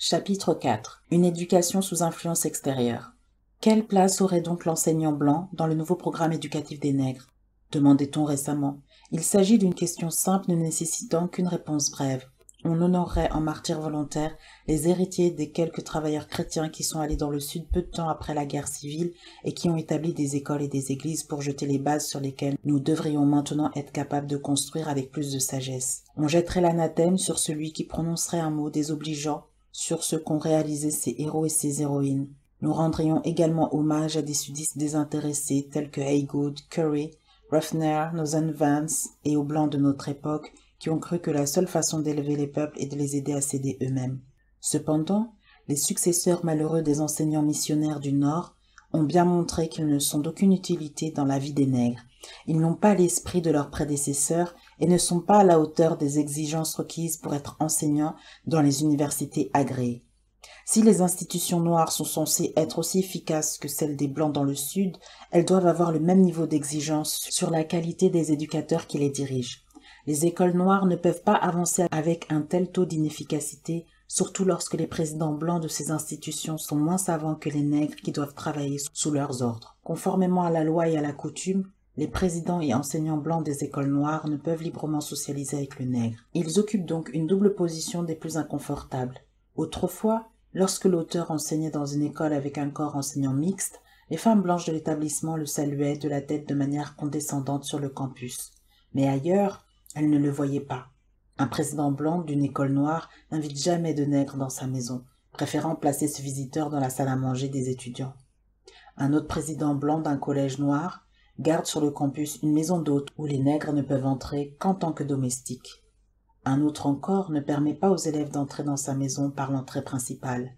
Chapitre 4. Une éducation sous influence extérieure. Quelle place aurait donc l'enseignant blanc dans le nouveau programme éducatif des nègres? Demandait-on récemment. Il s'agit d'une question simple ne nécessitant qu'une réponse brève. On honorerait en martyrs volontaires les héritiers des quelques travailleurs chrétiens qui sont allés dans le Sud peu de temps après la guerre civile et qui ont établi des écoles et des églises pour jeter les bases sur lesquelles nous devrions maintenant être capables de construire avec plus de sagesse. On jetterait l'anathème sur celui qui prononcerait un mot désobligeant sur ce qu'ont réalisé ces héros et ces héroïnes. Nous rendrions également hommage à des sudistes désintéressés tels que Haygood, Curry, Ruffner, Nathan Vance et aux Blancs de notre époque qui ont cru que la seule façon d'élever les peuples est de les aider à s'aider eux-mêmes. Cependant, les successeurs malheureux des enseignants missionnaires du Nord ont bien montré qu'ils ne sont d'aucune utilité dans la vie des nègres. Ils n'ont pas l'esprit de leurs prédécesseurs et ne sont pas à la hauteur des exigences requises pour être enseignants dans les universités agréées. Si les institutions noires sont censées être aussi efficaces que celles des Blancs dans le Sud, elles doivent avoir le même niveau d'exigence sur la qualité des éducateurs qui les dirigent. Les écoles noires ne peuvent pas avancer avec un tel taux d'inefficacité, surtout lorsque les présidents blancs de ces institutions sont moins savants que les nègres qui doivent travailler sous leurs ordres. Conformément à la loi et à la coutume, les présidents et enseignants blancs des écoles noires ne peuvent librement socialiser avec le nègre. Ils occupent donc une double position des plus inconfortables. Autrefois, lorsque l'auteur enseignait dans une école avec un corps enseignant mixte, les femmes blanches de l'établissement le saluaient de la tête de manière condescendante sur le campus. Mais ailleurs, elles ne le voyaient pas. Un président blanc d'une école noire n'invite jamais de nègres dans sa maison, préférant placer ce visiteur dans la salle à manger des étudiants. Un autre président blanc d'un collège noir garde sur le campus une maison d'hôtes où les nègres ne peuvent entrer qu'en tant que domestiques. Un autre encore ne permet pas aux élèves d'entrer dans sa maison par l'entrée principale.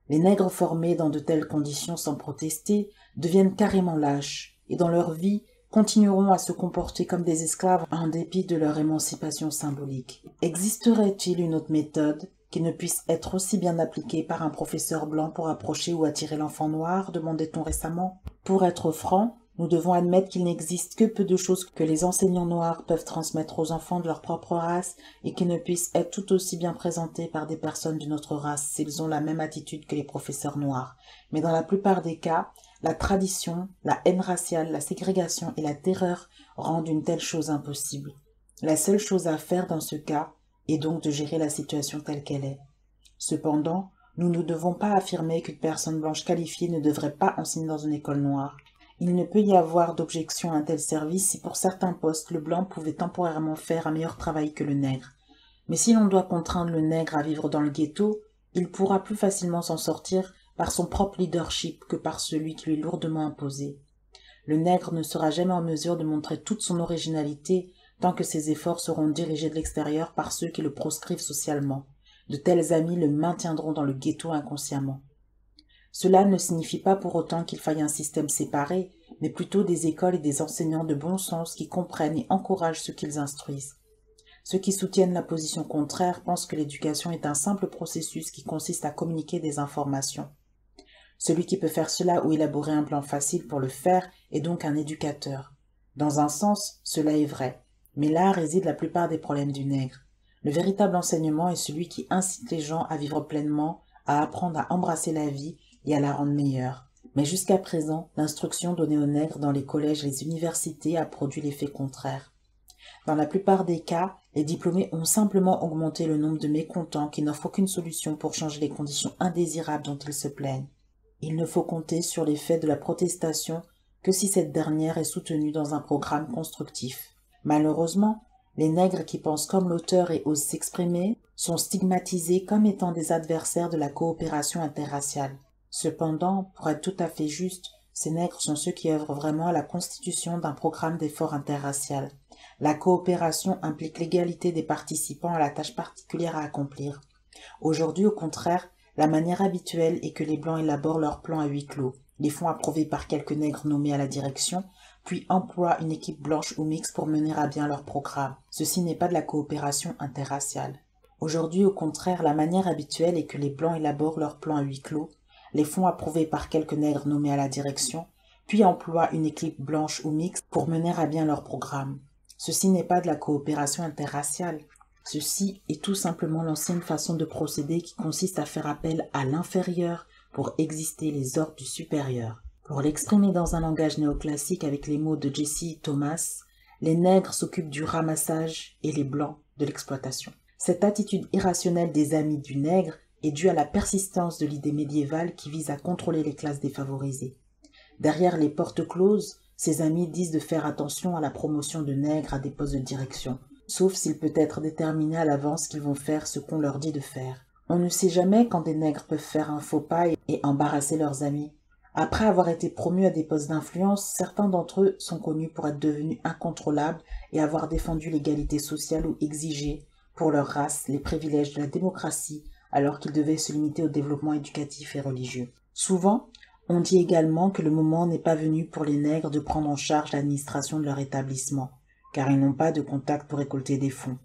Les nègres formés dans de telles conditions sans protester deviennent carrément lâches et dans leur vie continueront à se comporter comme des esclaves en dépit de leur émancipation symbolique. Existerait-il une autre méthode qui ne puisse être aussi bien appliquée par un professeur blanc pour approcher ou attirer l'enfant noir, demandait-on récemment. Pour être franc, nous devons admettre qu'il n'existe que peu de choses que les enseignants noirs peuvent transmettre aux enfants de leur propre race et qui ne puissent être tout aussi bien présentées par des personnes d'une autre race s'ils ont la même attitude que les professeurs noirs. Mais dans la plupart des cas, la tradition, la haine raciale, la ségrégation et la terreur rendent une telle chose impossible. La seule chose à faire dans ce cas est donc de gérer la situation telle qu'elle est. Cependant, nous ne devons pas affirmer qu'une personne blanche qualifiée ne devrait pas enseigner dans une école noire. Il ne peut y avoir d'objection à un tel service si pour certains postes le blanc pouvait temporairement faire un meilleur travail que le nègre. Mais si l'on doit contraindre le nègre à vivre dans le ghetto, il pourra plus facilement s'en sortir par son propre leadership que par celui qui lui est lourdement imposé. Le nègre ne sera jamais en mesure de montrer toute son originalité tant que ses efforts seront dirigés de l'extérieur par ceux qui le proscrivent socialement. De tels amis le maintiendront dans le ghetto inconsciemment. Cela ne signifie pas pour autant qu'il faille un système séparé, mais plutôt des écoles et des enseignants de bon sens qui comprennent et encouragent ceux qu'ils instruisent. Ceux qui soutiennent la position contraire pensent que l'éducation est un simple processus qui consiste à communiquer des informations. Celui qui peut faire cela ou élaborer un plan facile pour le faire est donc un éducateur. Dans un sens, cela est vrai, mais là réside la plupart des problèmes du nègre. Le véritable enseignement est celui qui incite les gens à vivre pleinement, à apprendre à embrasser la vie et à la rendre meilleure. Mais jusqu'à présent, l'instruction donnée aux nègres dans les collèges et les universités a produit l'effet contraire. Dans la plupart des cas, les diplômés ont simplement augmenté le nombre de mécontents qui n'offrent aucune solution pour changer les conditions indésirables dont ils se plaignent. Il ne faut compter sur l'effet de la protestation que si cette dernière est soutenue dans un programme constructif. Malheureusement, les nègres qui pensent comme l'auteur et osent s'exprimer sont stigmatisés comme étant des adversaires de la coopération interraciale. Cependant, pour être tout à fait juste, ces nègres sont ceux qui œuvrent vraiment à la constitution d'un programme d'effort interracial. La coopération implique l'égalité des participants à la tâche particulière à accomplir. Aujourd'hui, au contraire, la manière habituelle est que les Blancs élaborent leurs plans à huis clos, les font approuver par quelques nègres nommés à la direction, puis emploient une équipe blanche ou mixte pour mener à bien leur programme. Ceci n'est pas de la coopération interraciale. Aujourd'hui, au contraire, la manière habituelle est que les Blancs élaborent leurs plans à huis clos, les font approuver par quelques nègres nommés à la direction, puis emploient une équipe blanche ou mixte pour mener à bien leur programme. Ceci n'est pas de la coopération interraciale. Ceci est tout simplement l'ancienne façon de procéder qui consiste à faire appel à l'inférieur pour exister les ordres du supérieur. Pour l'exprimer dans un langage néoclassique avec les mots de Jesse Thomas, les nègres s'occupent du ramassage et les blancs de l'exploitation. Cette attitude irrationnelle des amis du nègre est due à la persistance de l'idée médiévale qui vise à contrôler les classes défavorisées. Derrière les portes closes, ces amis disent de faire attention à la promotion de nègres à des postes de direction, sauf s'il peut être déterminé à l'avance qu'ils vont faire ce qu'on leur dit de faire. On ne sait jamais quand des nègres peuvent faire un faux pas et embarrasser leurs amis. Après avoir été promus à des postes d'influence, certains d'entre eux sont connus pour être devenus incontrôlables et avoir défendu l'égalité sociale ou exigé, pour leur race, les privilèges de la démocratie, alors qu'ils devaient se limiter au développement éducatif et religieux. Souvent, on dit également que le moment n'est pas venu pour les nègres de prendre en charge l'administration de leur établissement, car ils n'ont pas de contact pour récolter des fonds.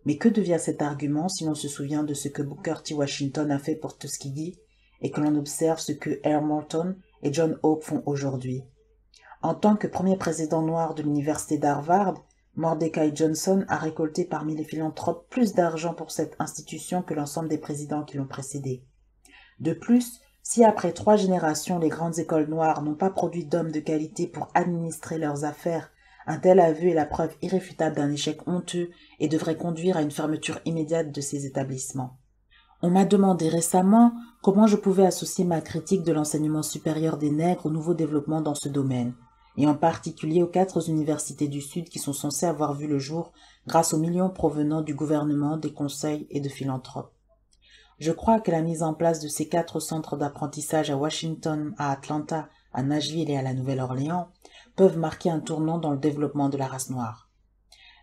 Mais que devient cet argument si l'on se souvient de ce que Booker T. Washington a fait pour Tuskegee et que l'on observe ce que Earl Morton et John Hope font aujourd'hui? En tant que premier président noir de l'université d'Harvard, Mordecai Johnson a récolté parmi les philanthropes plus d'argent pour cette institution que l'ensemble des présidents qui l'ont précédé. De plus, si après 3 générations les grandes écoles noires n'ont pas produit d'hommes de qualité pour administrer leurs affaires, un tel aveu est la preuve irréfutable d'un échec honteux et devrait conduire à une fermeture immédiate de ces établissements. On m'a demandé récemment comment je pouvais associer ma critique de l'enseignement supérieur des nègres au nouveau développement dans ce domaine, et en particulier aux 4 universités du Sud qui sont censées avoir vu le jour grâce aux millions provenant du gouvernement, des conseils et de philanthropes. Je crois que la mise en place de ces 4 centres d'apprentissage à Washington, à Atlanta, à Nashville et à la Nouvelle-Orléans peuvent marquer un tournant dans le développement de la race noire.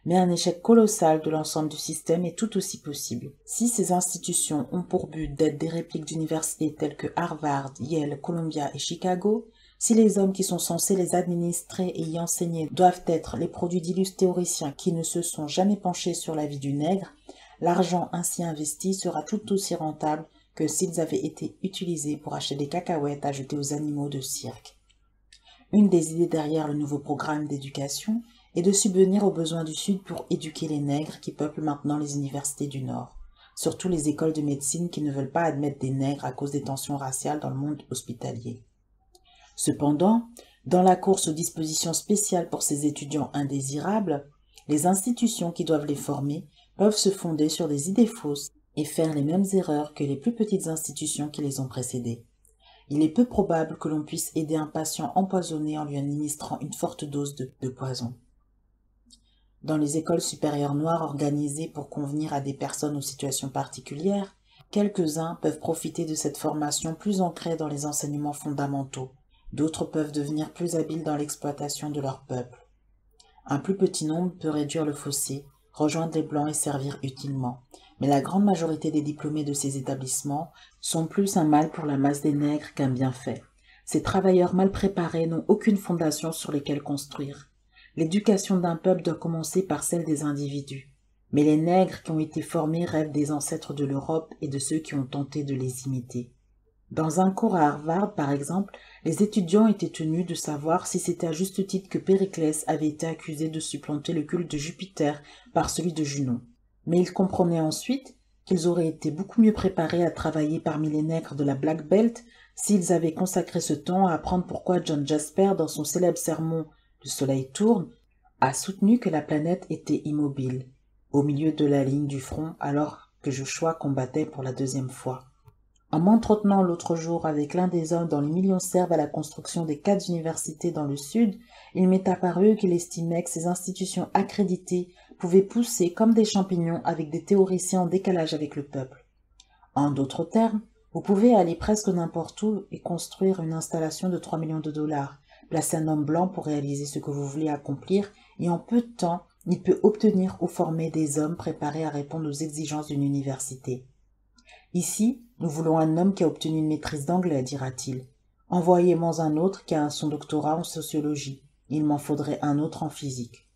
Mais un échec colossal de l'ensemble du système est tout aussi possible. Si ces institutions ont pour but d'être des répliques d'universités telles que Harvard, Yale, Columbia et Chicago, si les hommes qui sont censés les administrer et y enseigner doivent être les produits d'illustres théoriciens qui ne se sont jamais penchés sur la vie du nègre, l'argent ainsi investi sera tout aussi rentable que s'ils avaient été utilisés pour acheter des cacahuètes à jeter aux animaux de cirque. Une des idées derrière le nouveau programme d'éducation est de subvenir aux besoins du Sud pour éduquer les nègres qui peuplent maintenant les universités du Nord, surtout les écoles de médecine qui ne veulent pas admettre des nègres à cause des tensions raciales dans le monde hospitalier. Cependant, dans la course aux dispositions spéciales pour ces étudiants indésirables, les institutions qui doivent les former peuvent se fonder sur des idées fausses et faire les mêmes erreurs que les plus petites institutions qui les ont précédées. Il est peu probable que l'on puisse aider un patient empoisonné en lui administrant une forte dose de poison. Dans les écoles supérieures noires organisées pour convenir à des personnes aux situations particulières, quelques-uns peuvent profiter de cette formation plus ancrée dans les enseignements fondamentaux. D'autres peuvent devenir plus habiles dans l'exploitation de leur peuple. Un plus petit nombre peut réduire le fossé, rejoindre les Blancs et servir utilement. Mais la grande majorité des diplômés de ces établissements sont plus un mal pour la masse des nègres qu'un bienfait. Ces travailleurs mal préparés n'ont aucune fondation sur lesquelles construire. L'éducation d'un peuple doit commencer par celle des individus. Mais les nègres qui ont été formés rêvent des ancêtres de l'Europe et de ceux qui ont tenté de les imiter. Dans un cours à Harvard, par exemple, les étudiants étaient tenus de savoir si c'était à juste titre que Périclès avait été accusé de supplanter le culte de Jupiter par celui de Junon. Mais ils comprenaient ensuite qu'ils auraient été beaucoup mieux préparés à travailler parmi les nègres de la Black Belt s'ils avaient consacré ce temps à apprendre pourquoi John Jasper, dans son célèbre sermon « Le soleil tourne », a soutenu que la planète était immobile, au milieu de la ligne du front alors que Joshua combattait pour la 2e fois. En m'entretenant l'autre jour avec l'un des hommes dont les millions servent à la construction des 4 universités dans le Sud, il m'est apparu qu'il estimait que ces institutions accréditées pouvaient pousser comme des champignons avec des théoriciens en décalage avec le peuple. En d'autres termes, vous pouvez aller presque n'importe où et construire une installation de 3 millions de dollars, placer un homme blanc pour réaliser ce que vous voulez accomplir, et en peu de temps, il peut obtenir ou former des hommes préparés à répondre aux exigences d'une université. Ici, nous voulons un homme qui a obtenu une maîtrise d'anglais, dira-t-il. Envoyez-moi un autre qui a son doctorat en sociologie. Il m'en faudrait un autre en physique.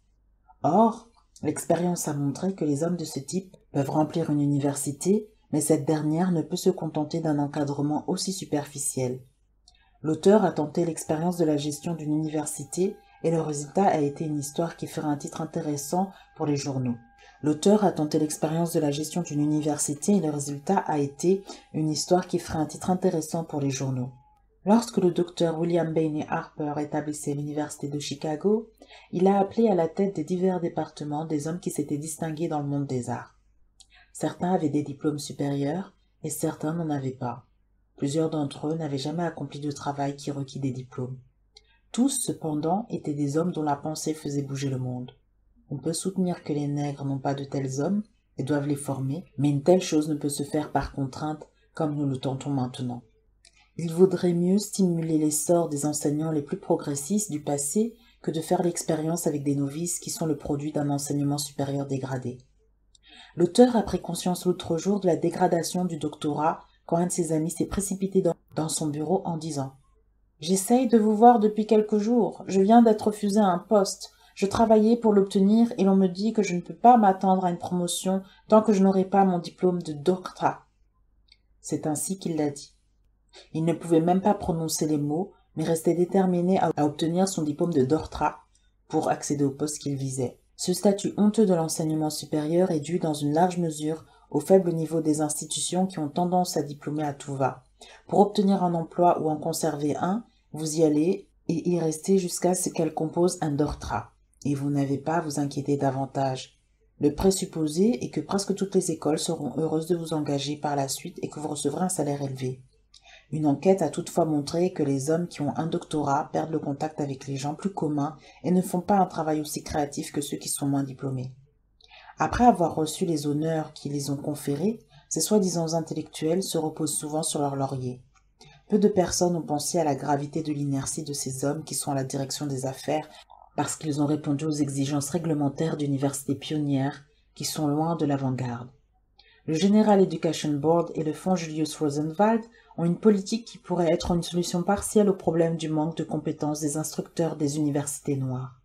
Or, l'expérience a montré que les hommes de ce type peuvent remplir une université, mais cette dernière ne peut se contenter d'un encadrement aussi superficiel. L'auteur a tenté l'expérience de la gestion d'une université et le résultat a été une histoire qui fera un titre intéressant pour les journaux. L'auteur a tenté l'expérience de la gestion d'une université et le résultat a été une histoire qui ferait un titre intéressant pour les journaux. Lorsque le docteur William Bainey Harper établissait l'université de Chicago, il a appelé à la tête des divers départements des hommes qui s'étaient distingués dans le monde des arts. Certains avaient des diplômes supérieurs et certains n'en avaient pas. Plusieurs d'entre eux n'avaient jamais accompli de travail qui requit des diplômes. Tous, cependant, étaient des hommes dont la pensée faisait bouger le monde. On peut soutenir que les nègres n'ont pas de tels hommes et doivent les former, mais une telle chose ne peut se faire par contrainte comme nous le tentons maintenant. Il vaudrait mieux stimuler l'essor des enseignants les plus progressistes du passé que de faire l'expérience avec des novices qui sont le produit d'un enseignement supérieur dégradé. L'auteur a pris conscience l'autre jour de la dégradation du doctorat quand un de ses amis s'est précipité dans son bureau en disant « J'essaye de vous voir depuis quelques jours, je viens d'être refusé à un poste, je travaillais pour l'obtenir et l'on me dit que je ne peux pas m'attendre à une promotion tant que je n'aurai pas mon diplôme de doctorat. » C'est ainsi qu'il l'a dit. Il ne pouvait même pas prononcer les mots, mais restait déterminé à obtenir son diplôme de doctorat pour accéder au poste qu'il visait. Ce statut honteux de l'enseignement supérieur est dû dans une large mesure au faible niveau des institutions qui ont tendance à diplômer à tout va. Pour obtenir un emploi ou en conserver un, vous y allez et y restez jusqu'à ce qu'elle compose un doctorat. Et vous n'avez pas à vous inquiéter davantage. Le présupposé est que presque toutes les écoles seront heureuses de vous engager par la suite et que vous recevrez un salaire élevé. Une enquête a toutefois montré que les hommes qui ont un doctorat perdent le contact avec les gens plus communs et ne font pas un travail aussi créatif que ceux qui sont moins diplômés. Après avoir reçu les honneurs qui les ont conférés, ces soi-disant intellectuels se reposent souvent sur leur laurier. Peu de personnes ont pensé à la gravité de l'inertie de ces hommes qui sont à la direction des affaires parce qu'ils ont répondu aux exigences réglementaires d'universités pionnières qui sont loin de l'avant-garde. Le General Education Board et le Fonds Julius Rosenwald ont une politique qui pourrait être une solution partielle au problème du manque de compétences des instructeurs des universités noires.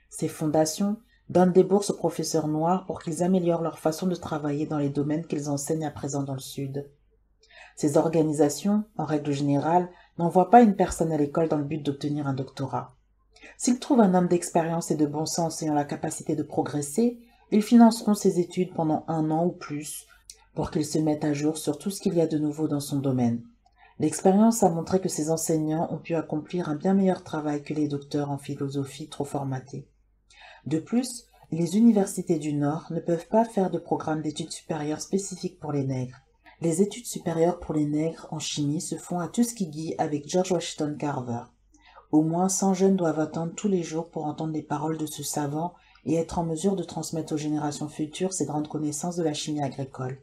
Ces fondations donnent des bourses aux professeurs noirs pour qu'ils améliorent leur façon de travailler dans les domaines qu'ils enseignent à présent dans le Sud. Ces organisations, en règle générale, n'envoient pas une personne à l'école dans le but d'obtenir un doctorat. S'ils trouvent un homme d'expérience et de bon sens ayant la capacité de progresser, ils financeront ses études pendant 1 an ou plus pour qu'il se mette à jour sur tout ce qu'il y a de nouveau dans son domaine. L'expérience a montré que ces enseignants ont pu accomplir un bien meilleur travail que les docteurs en philosophie trop formatés. De plus, les universités du Nord ne peuvent pas faire de programme d'études supérieures spécifiques pour les nègres. Les études supérieures pour les nègres en chimie se font à Tuskegee avec George Washington Carver. Au moins 100 jeunes doivent attendre tous les jours pour entendre les paroles de ce savant et être en mesure de transmettre aux générations futures ces grandes connaissances de la chimie agricole.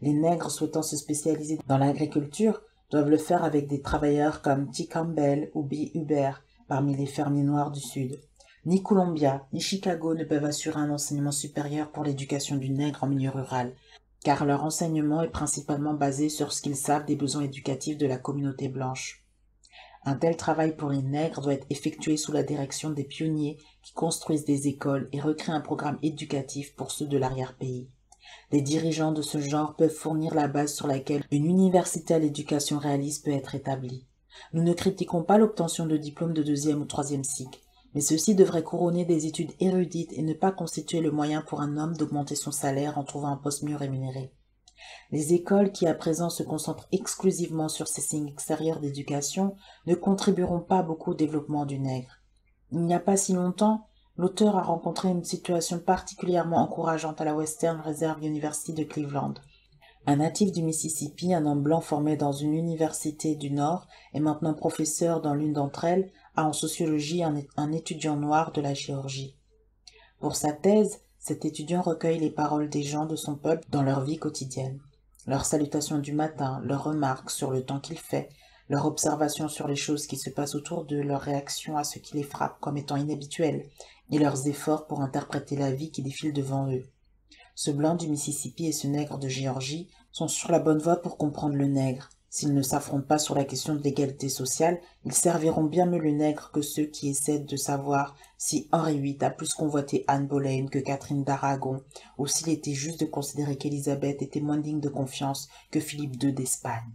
Les nègres souhaitant se spécialiser dans l'agriculture doivent le faire avec des travailleurs comme T. Campbell ou B. Huber parmi les fermiers noirs du Sud. Ni Columbia ni Chicago ne peuvent assurer un enseignement supérieur pour l'éducation du nègre en milieu rural, car leur enseignement est principalement basé sur ce qu'ils savent des besoins éducatifs de la communauté blanche. Un tel travail pour les nègres doit être effectué sous la direction des pionniers qui construisent des écoles et recréent un programme éducatif pour ceux de l'arrière-pays. Les dirigeants de ce genre peuvent fournir la base sur laquelle une université à l'éducation réaliste peut être établie. Nous ne critiquons pas l'obtention de diplômes de 2e ou 3e cycle, mais ceux-ci devraient couronner des études érudites et ne pas constituer le moyen pour un homme d'augmenter son salaire en trouvant un poste mieux rémunéré. Les écoles qui à présent se concentrent exclusivement sur ces signes extérieurs d'éducation ne contribueront pas beaucoup au développement du nègre. Il n'y a pas si longtemps, l'auteur a rencontré une situation particulièrement encourageante à la Western Reserve University de Cleveland. Un natif du Mississippi, un homme blanc formé dans une université du Nord et maintenant professeur dans l'une d'entre elles, a en sociologie un étudiant noir de la Géorgie. Pour sa thèse, cet étudiant recueille les paroles des gens de son peuple dans leur vie quotidienne. Leurs salutations du matin, leurs remarques sur le temps qu'il fait, leurs observations sur les choses qui se passent autour d'eux, leurs réactions à ce qui les frappe comme étant inhabituel, et leurs efforts pour interpréter la vie qui défile devant eux. Ce blanc du Mississippi et ce nègre de Géorgie sont sur la bonne voie pour comprendre le nègre. S'ils ne s'affrontent pas sur la question de l'égalité sociale, ils serviront bien mieux le nègre que ceux qui essaient de savoir si Henri VIII a plus convoité Anne Boleyn que Catherine d'Aragon, ou s'il était juste de considérer qu'Élisabeth était moins digne de confiance que Philippe II d'Espagne.